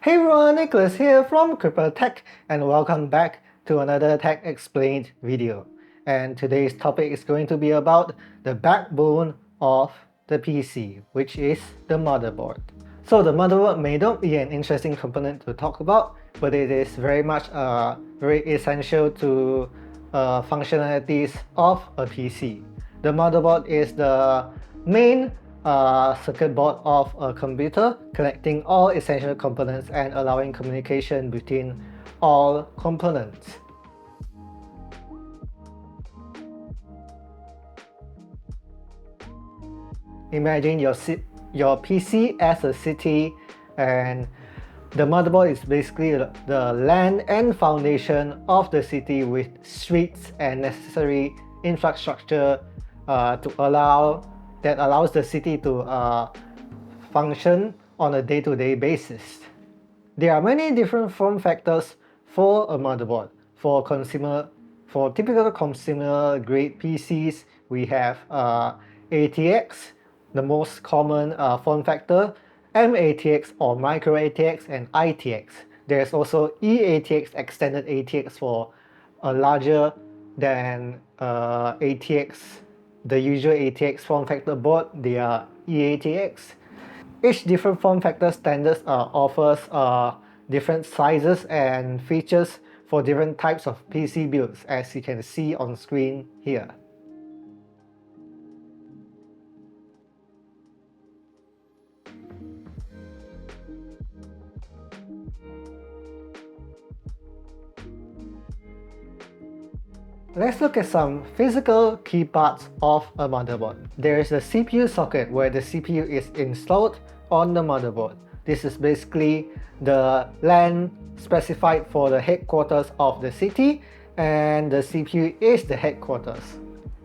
Hey everyone, Nicholas here from Crippled Tech, and welcome back to another Tech Explained video. And today's topic is going to be about the backbone of the PC, which is the motherboard. So the motherboard may not be an interesting component to talk about, but it is very much very essential to functionalities of a PC. The motherboard is the main circuit board of a computer, connecting all essential components and allowing communication between all components. Imagine your PC as a city, and the motherboard is basically the land and foundation of the city, with streets and necessary infrastructure that allows the city to function on a day-to-day basis. There are many different form factors for a motherboard. For typical consumer grade PCs, we have ATX, the most common form factor, MATX or micro ATX, and ITX. There's also eATX, extended ATX for a larger than ATX, the usual ATX form factor board. They are eATX. Each different form factor standards offers different sizes and features for different types of PC builds, as you can see on screen here. Let's look at some physical key parts of a motherboard. There is a CPU socket where the CPU is installed on the motherboard. This is basically the LAN specified for the headquarters of the city, and the CPU is the headquarters.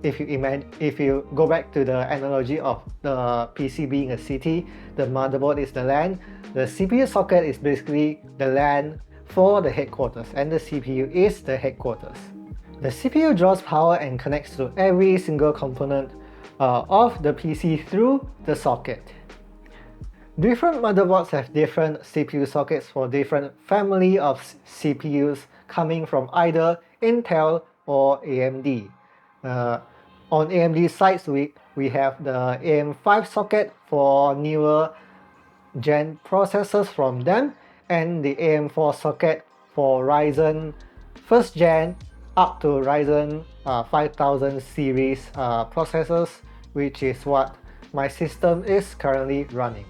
If you go back to the analogy of the PC being a city, the motherboard is the LAN. The CPU socket is basically the LAN for the headquarters, and the CPU is the headquarters. The CPU draws power and connects to every single component of the PC through the socket. Different motherboards have different CPU sockets for different family of CPUs coming from either Intel or AMD. On AMD sides, we have the AM5 socket for newer gen processors from them, and the AM4 socket for Ryzen 1st gen up to Ryzen 5000 series processors, which is what my system is currently running.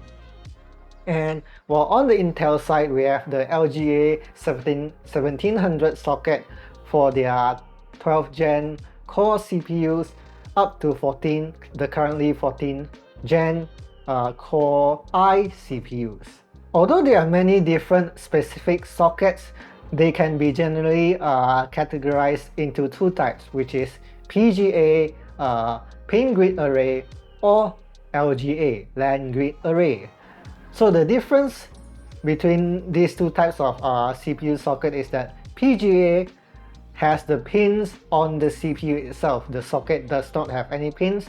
And while on the Intel side, we have the LGA 1700 socket for their 12th gen core CPUs up to the currently 14th gen Core I CPUs. Although there are many different specific sockets, they can be generally categorized into two types, which is PGA, Pin Grid Array, or LGA, LAN Grid Array. So the difference between these two types of CPU socket is that PGA has the pins on the CPU itself. The socket does not have any pins.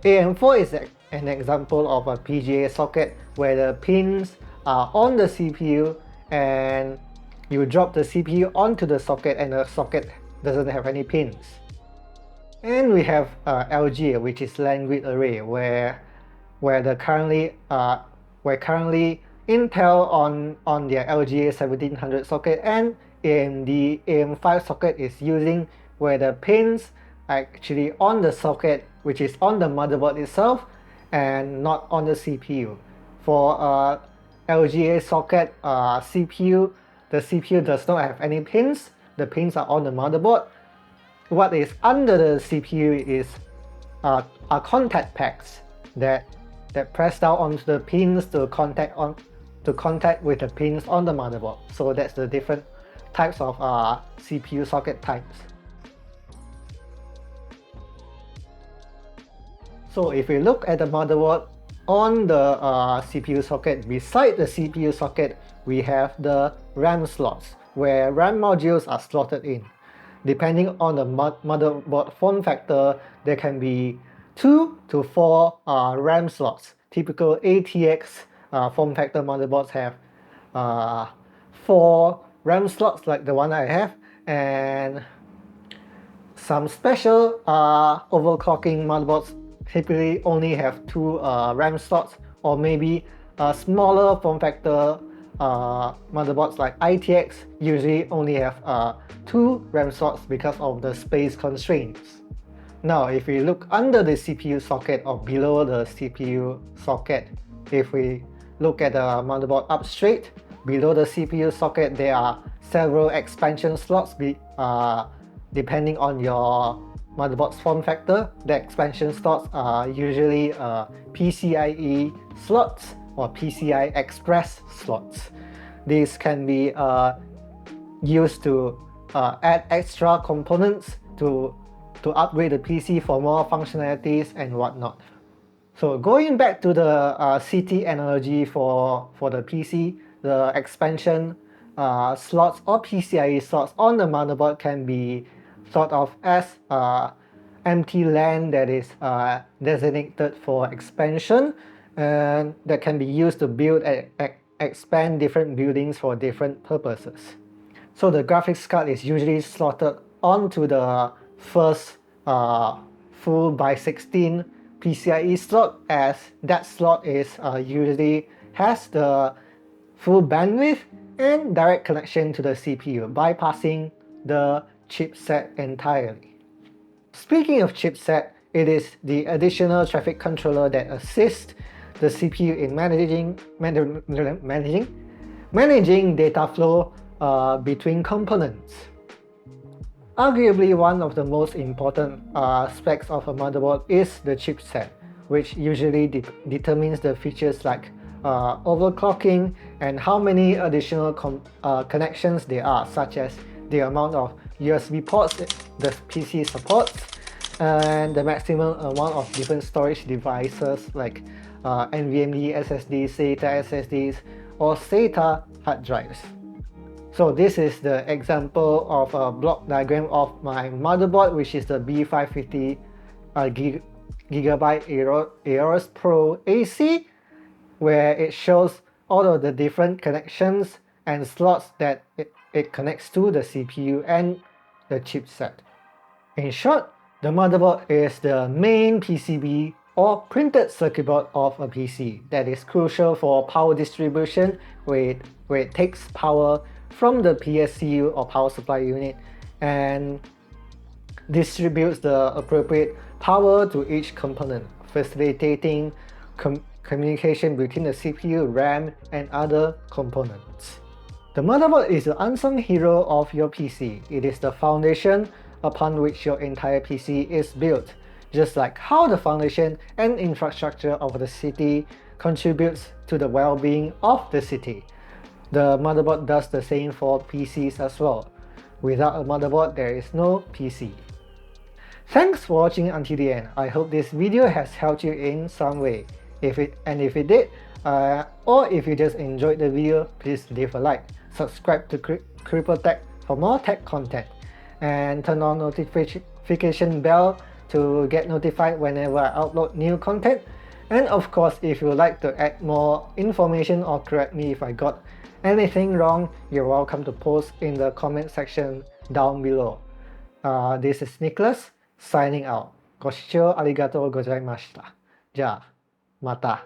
AM4 is an example of a PGA socket where the pins are on the CPU, and you drop the CPU onto the socket and the socket doesn't have any pins. And we have LGA, which is LAN Grid Array, where currently Intel on their LGA 1700 socket and AMD AM5 socket is using, where the pins are actually on the socket, which is on the motherboard itself and not on the CPU. For LGA socket CPU, the CPU does not have any pins. The pins are on the motherboard. What is under the CPU is are contact packs that press down onto the pins to contact with the pins on the motherboard. So that's the different types of CPU socket types. So if we look at the motherboard, on the CPU socket, beside the CPU socket, we have the RAM slots, where RAM modules are slotted in. Depending on the motherboard form factor, there can be 2 to 4 RAM slots. Typical ATX form factor motherboards have 4 RAM slots like the one I have, and some special overclocking motherboards typically only have 2 RAM slots, or maybe smaller form factor motherboards like ITX usually only have 2 RAM slots because of the space constraints. Now, if we look under the CPU socket or below the CPU socket, if we look at the motherboard up straight, below the CPU socket there are several expansion slots depending on your motherboard's form factor. The expansion slots are usually PCIe slots or PCI Express slots. These can be used to add extra components to upgrade the PC for more functionalities and whatnot. So going back to the CT analogy for the PC, the expansion slots or PCIe slots on the motherboard can be thought of as empty land that is designated for expansion, and that can be used to build and expand different buildings for different purposes. So the graphics card is usually slotted onto the first full by 16 PCIe slot, as that slot is usually has the full bandwidth and direct connection to the CPU, bypassing the chipset entirely. Speaking of chipset, it is the additional traffic controller that assists the CPU in managing data flow between components. Arguably, one of the most important aspects of a motherboard is the chipset, which usually determines the features like overclocking and how many additional connections there are, such as the amount of USB ports the PC supports, and the maximum amount of different storage devices like NVMe SSDs, SATA SSDs, or SATA hard drives. So this is the example of a block diagram of my motherboard, which is the B550 GB Aorus Pro AC, where it shows all of the different connections and slots that it connects to the CPU and the chipset. In short, the motherboard is the main PCB or printed circuit board of a PC that is crucial for power distribution, where it takes power from the PSU or power supply unit and distributes the appropriate power to each component, facilitating communication between the CPU, RAM, and other components. The motherboard is the unsung hero of your PC. It is the foundation upon which your entire PC is built, just like how the foundation and infrastructure of the city contributes to the well-being of the city. The motherboard does the same for PCs as well. Without a motherboard, there is no PC. Thanks for watching until the end. I hope this video has helped you in some way. If it did, or if you just enjoyed the video, please leave a like, subscribe to Crippled Tech for more tech content, and turn on notification bell to get notified whenever I upload new content. And of course, if you would like to add more information or correct me if I got anything wrong, you're welcome to post in the comment section down below. This is Nicholas signing out. ご視聴ありがとうございました。じゃあ、また。